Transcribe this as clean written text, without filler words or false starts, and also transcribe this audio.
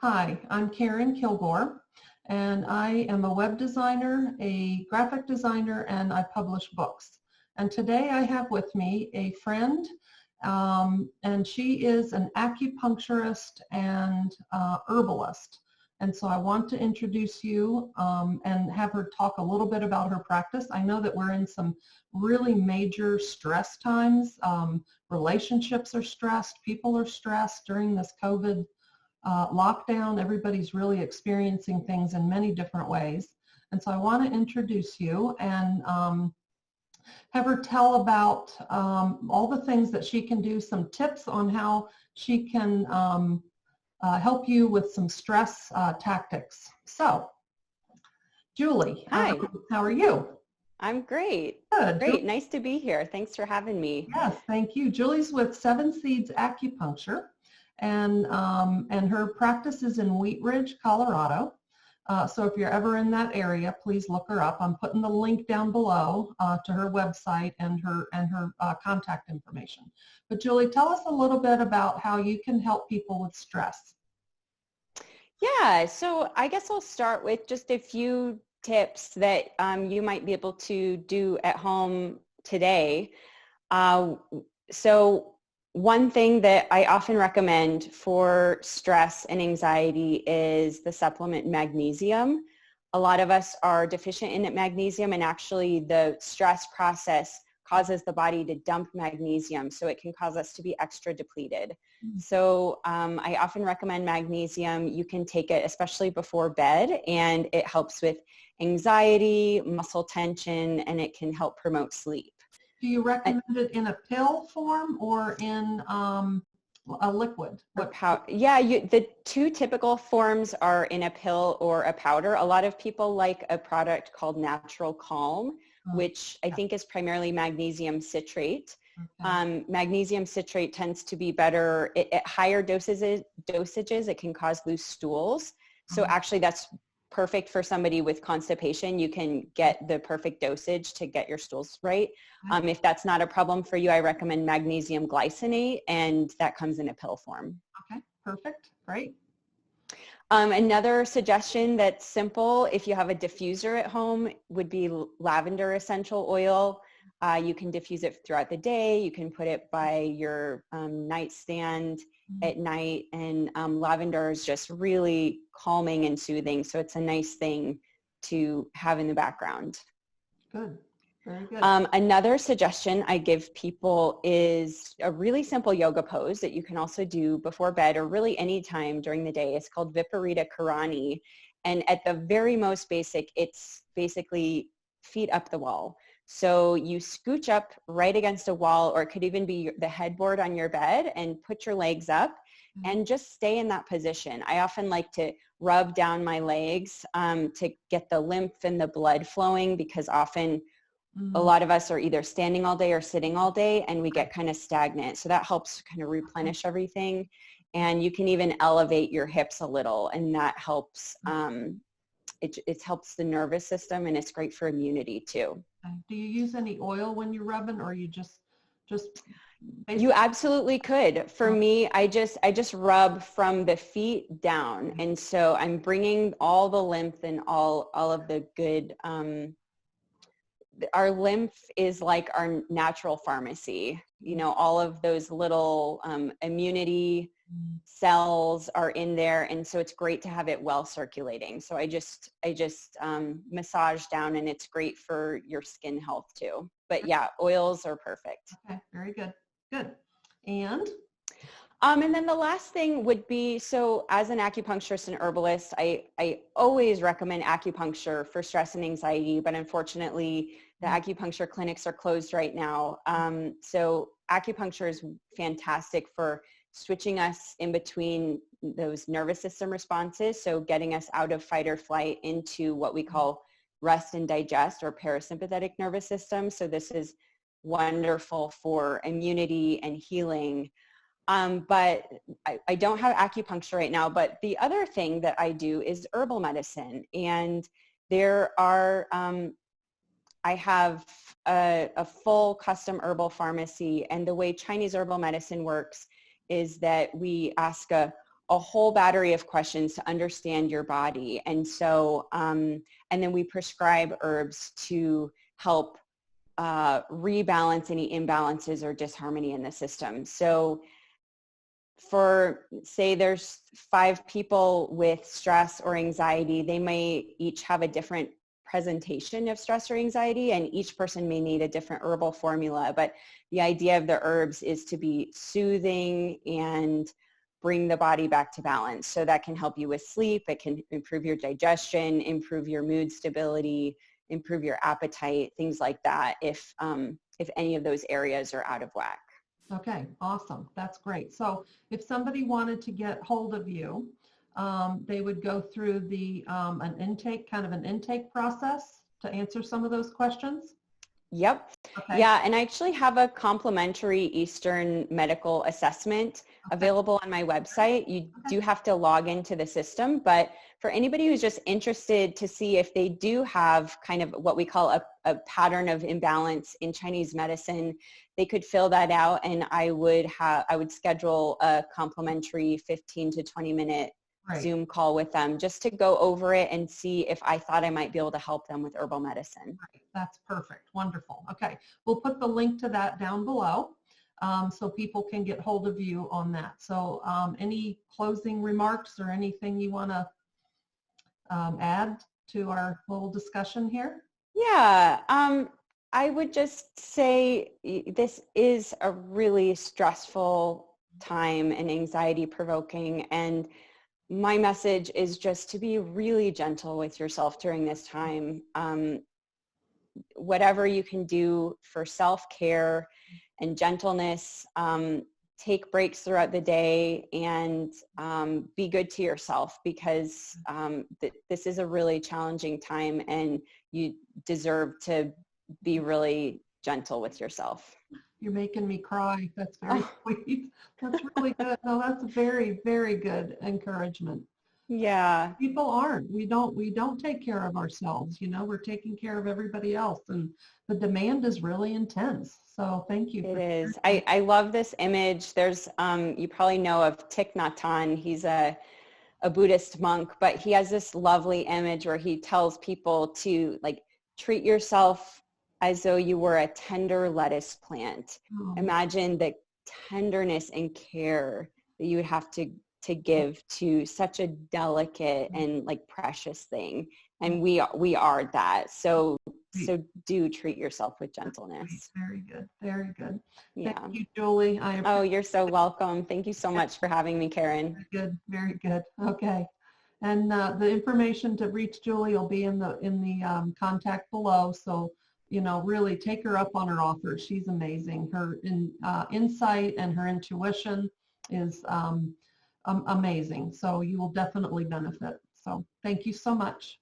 Hi, I'm Karen Kilgore, and I am a web designer, a graphic designer, and I publish books. And today I have with me a friend, and she is an acupuncturist and herbalist. And so I want to introduce you and have her talk a little bit about her practice. I know that we're in some really major stress times. Relationships are stressed, people are stressed during this COVID lockdown. Everybody's really experiencing things in many different ways. And so I want to introduce you and have her tell about all the things that she can do, some tips on how she can help you with some stress tactics. So, Julie, Hi. How are you? I'm great. Good. Great. Nice to be here. Thanks for having me. Yes, thank you. Julie's with Seven Seeds Acupuncture, and her practice is in Wheat Ridge, Colorado. So if you're ever in that area, please look her up. I'm putting the link down below to her website and her contact information. But Julie, tell us a little bit about how you can help people with stress. Yeah, so I guess I'll start with just a few tips that you might be able to do at home today. So one thing that I often recommend for stress and anxiety is the supplement magnesium. A lot of us are deficient in magnesium, and actually the stress process causes the body to dump magnesium, so it can cause us to be extra depleted. So I often recommend magnesium. You can take it especially before bed, and it helps with anxiety, muscle tension, and it can help promote sleep. Do you recommend it in a pill form or in a liquid? Yeah, the two typical forms are in a pill or a powder. A lot of people like a product called Natural Calm, which I think is primarily magnesium citrate. Okay. Magnesium citrate tends to be better at higher dosages. It can cause loose stools. So actually that's perfect for somebody with constipation. You can get the perfect dosage to get your stools right. If that's not a problem for you, I recommend magnesium glycinate, and that comes in a pill form. Okay, perfect, great. Another suggestion that's simple, if you have a diffuser at home, would be lavender essential oil. You can diffuse it throughout the day. You can put it by your nightstand at night, and lavender is just really calming and soothing. So it's a nice thing to have in the background. Good. Very good. Another suggestion I give people is a really simple yoga pose that you can also do before bed or really any time during the day. It's called Viparita Karani. And at the very most basic, it's basically feet up the wall. So you scooch up right against a wall, or it could even be the headboard on your bed, and put your legs up and just stay in that position. I often like to rub down my legs to get the lymph and the blood flowing, because often a lot of us are either standing all day or sitting all day, and we get kind of stagnant. So that helps kind of replenish everything. And you can even elevate your hips a little, and that helps. It helps the nervous system, and it's great for immunity too. Do you use any oil when you're rubbing, or you just basically? You absolutely could. For me, I just rub from the feet down, and so I'm bringing all the lymph and all of the good. Our lymph is like our natural pharmacy. You know, all of those little immunity cells are in there, and so it's great to have it well circulating. So I just massage down, and it's great for your skin health too. But yeah, oils are perfect. Okay, very good. Good. And then the last thing would be, so as an acupuncturist and herbalist, I always recommend acupuncture for stress and anxiety, but unfortunately the acupuncture clinics are closed right now. So acupuncture is fantastic for switching us in between those nervous system responses. So getting us out of fight or flight into what we call rest and digest, or parasympathetic nervous system. So this is wonderful for immunity and healing. But I don't have acupuncture right now, but the other thing that I do is herbal medicine. And there are, I have a full custom herbal pharmacy, and the way Chinese herbal medicine works is that we ask a a whole battery of questions to understand your body. And so, and then we prescribe herbs to help rebalance any imbalances or disharmony in the system. So for, say there's 5 people with stress or anxiety, they may each have a different presentation of stress or anxiety, and each person may need a different herbal formula. But the idea of the herbs is to be soothing and bring the body back to balance. So that can help you with sleep. It can improve your digestion, improve your mood stability, improve your appetite, things like that, if any of those areas are out of whack. Okay, awesome. That's great. So if somebody wanted to get hold of you, they would go through the an intake process to answer some of those questions? Yep. Okay. Yeah, and I actually have a complimentary Eastern medical assessment available on my website. You do have to log into the system, but for anybody who's just interested to see if they do have kind of what we call a pattern of imbalance in Chinese medicine, they could fill that out, and I would schedule a complimentary 15 to 20 minute Zoom call with them just to go over it and see if I thought I might be able to help them with herbal medicine. Right. That's perfect. Wonderful. Okay. We'll put the link to that down below so people can get hold of you on that. So any closing remarks or anything you want to add to our little discussion here? Yeah. I would just say this is a really stressful time and anxiety provoking, and my message is just to be really gentle with yourself during this time. Whatever you can do for self-care and gentleness, take breaks throughout the day, and be good to yourself, because this is a really challenging time, and you deserve to be really gentle with yourself. You're making me cry. That's very sweet. That's really good. No, that's very, very good encouragement. Yeah. People aren't. We don't take care of ourselves. You know, we're taking care of everybody else, and the demand is really intense. So thank you. It is. I love this image. There's, you probably know of Thich Nhat Hanh. He's a Buddhist monk, but he has this lovely image where he tells people to like treat yourself as though you were a tender lettuce plant. Oh. Imagine the tenderness and care that you would have to give to such a delicate and like precious thing. And we are that. So do treat yourself with gentleness. Very good. Very good. Yeah. Thank you, Julie. Oh, you're so welcome. Thank you so much for having me, Karen. Very good. Very good. Okay. And the information to reach Julie will be in the contact below. So, you know, really take her up on her offer. She's amazing. Her insight and her intuition is amazing. So you will definitely benefit. So thank you so much.